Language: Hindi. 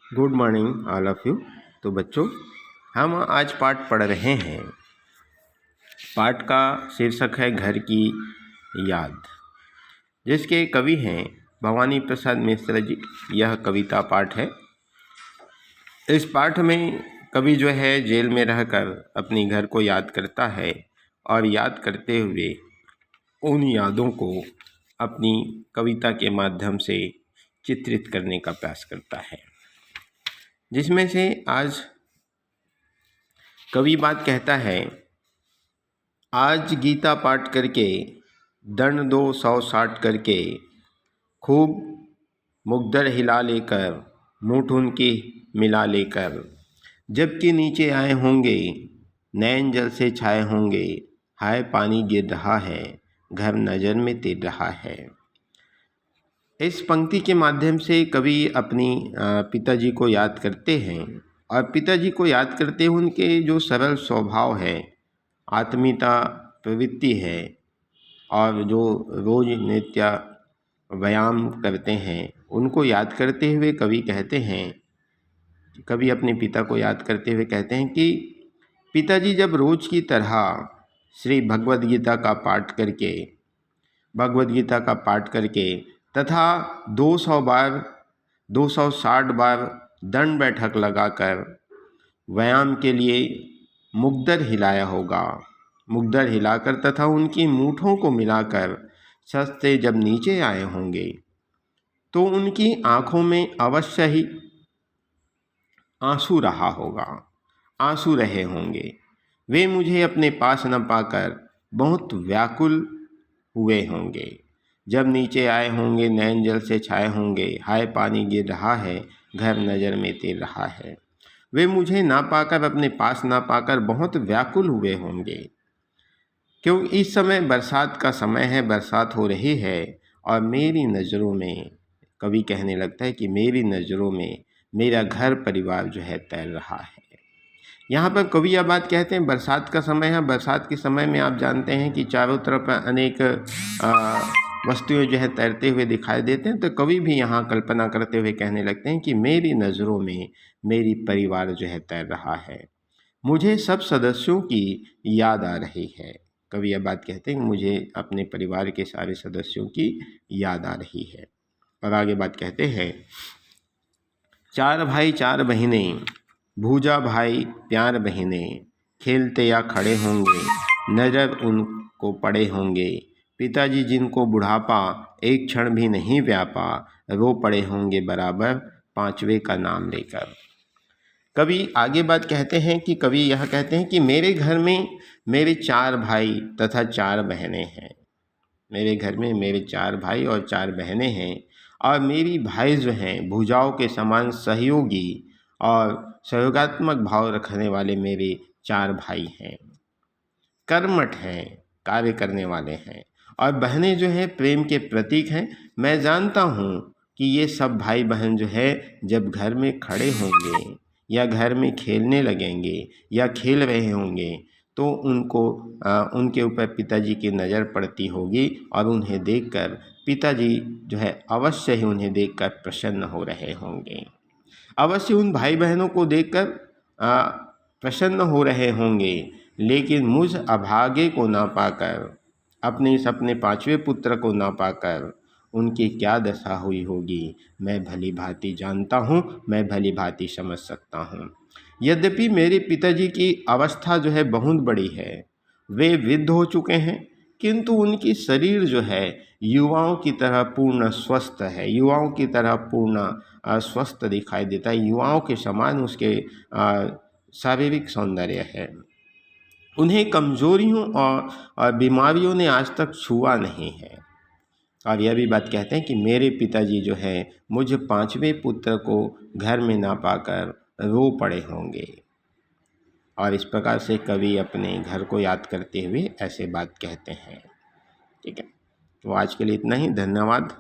Good morning all of you. तो बच्चों, हम आज पाठ पढ़ रहे हैं। पाठ का शीर्षक है घर की याद, जिसके कवि हैं भवानी प्रसाद मिश्र जी। यह कविता पाठ है। इस पाठ में कवि जो है जेल में रहकर अपनी घर को याद करता है और याद करते हुए उन यादों को अपनी कविता के माध्यम से चित्रित करने का प्रयास करता है, जिसमें से आज कवि बात कहता है। आज गीता पाठ करके दंड दो 160 करके, खूब मुग्दर हिला लेकर मूठ उनकी मिला लेकर, जबकि नीचे आए होंगे नैन जल से छाए होंगे, हाय पानी गिर रहा है घर नज़र में तिर रहा है। इस पंक्ति के माध्यम से कवि अपनी पिताजी को याद करते हैं और पिताजी को याद करते हुए उनके जो सरल स्वभाव है, आत्मीयता प्रवृत्ति है और जो रोज नित्य व्यायाम करते हैं, उनको याद करते हुए कवि कहते हैं, कवि अपने पिता को याद करते हुए कहते हैं कि पिताजी जब रोज की तरह श्री भगवद गीता का पाठ करके तथा 200 बार 260 बार दंड बैठक लगाकर व्यायाम के लिए मुग्दर हिलाकर तथा उनकी मूठों को मिलाकर छत से जब नीचे आए होंगे तो उनकी आंखों में अवश्य ही आंसू रहे होंगे। वे मुझे अपने पास न पाकर बहुत व्याकुल हुए होंगे। जब नीचे आए होंगे नैन जल से छाए होंगे, हाय पानी गिर रहा है घर नज़र में तिर रहा है। वे मुझे ना पाकर, अपने पास ना पाकर बहुत व्याकुल हुए होंगे, क्योंकि इस समय बरसात का समय है, बरसात हो रही है और मेरी नज़रों में, कवि कहने लगता है कि मेरी नज़रों में मेरा घर परिवार जो है तैर रहा है। यहाँ पर कवि यह बात कहते हैं, बरसात का समय है। बरसात के समय में आप जानते हैं कि चारों तरफ अनेक वस्तुएं जो है तैरते हुए दिखाई देते हैं। तो कवि भी यहाँ कल्पना करते हुए कहने लगते हैं कि मेरी नज़रों में मेरी परिवार जो है तैर रहा है, मुझे सब सदस्यों की याद आ रही है। कवि यह बात कहते हैं कि मुझे अपने परिवार के सारे सदस्यों की याद आ रही है। और आगे बात कहते हैं, 4 भाई 4 बहनें, भूजा भाई प्यार बहनें, खेलते या खड़े होंगे नज़र उनको पड़े होंगे। पिताजी जिनको बुढ़ापा एक क्षण भी नहीं व्यापा, रो पड़े होंगे बराबर 5वें का नाम लेकर। कवि आगे बात कहते हैं कि कवि यह कहते हैं कि मेरे घर में मेरे 4 भाई तथा 4 बहनें हैं। मेरे घर में मेरे 4 भाई और 4 बहनें हैं और मेरी भाई जो हैं भुजाओं के समान सहयोगी और सहयोगात्मक भाव रखने वाले मेरे 4 भाई हैं, कर्मठ हैं, कार्य करने वाले हैं। और बहनें जो हैं प्रेम के प्रतीक हैं। मैं जानता हूँ कि ये सब भाई बहन जो है जब घर में खड़े होंगे या घर में खेलने लगेंगे या खेल रहे होंगे तो उनके ऊपर पिताजी की नज़र पड़ती होगी और उन्हें देखकर पिताजी जो है अवश्य ही उन्हें देखकर प्रसन्न हो रहे होंगे। अवश्य उन भाई बहनों को देखकर प्रसन्न हो रहे होंगे, लेकिन मुझ अभागे को ना पाकर, अपने 5वें पुत्र को ना पाकर उनकी क्या दशा हुई होगी मैं भली भांति जानता हूँ, मैं भली भांति समझ सकता हूँ। यद्यपि मेरे पिताजी की अवस्था जो है बहुत बड़ी है, वे वृद्ध हो चुके हैं, किंतु उनकी शरीर जो है युवाओं की तरह पूर्ण स्वस्थ है, युवाओं की तरह पूर्ण स्वस्थ दिखाई देता है, युवाओं के समान उसके शारीरिक सौंदर्य है। उन्हें कमजोरियों और बीमारियों ने आज तक छुआ नहीं है। और यह भी बात कहते हैं कि मेरे पिताजी जो है मुझ 5वें पुत्र को घर में ना पाकर रो पड़े होंगे। और इस प्रकार से कवि अपने घर को याद करते हुए ऐसे बात कहते हैं। ठीक है, तो आज के लिए इतना ही। धन्यवाद।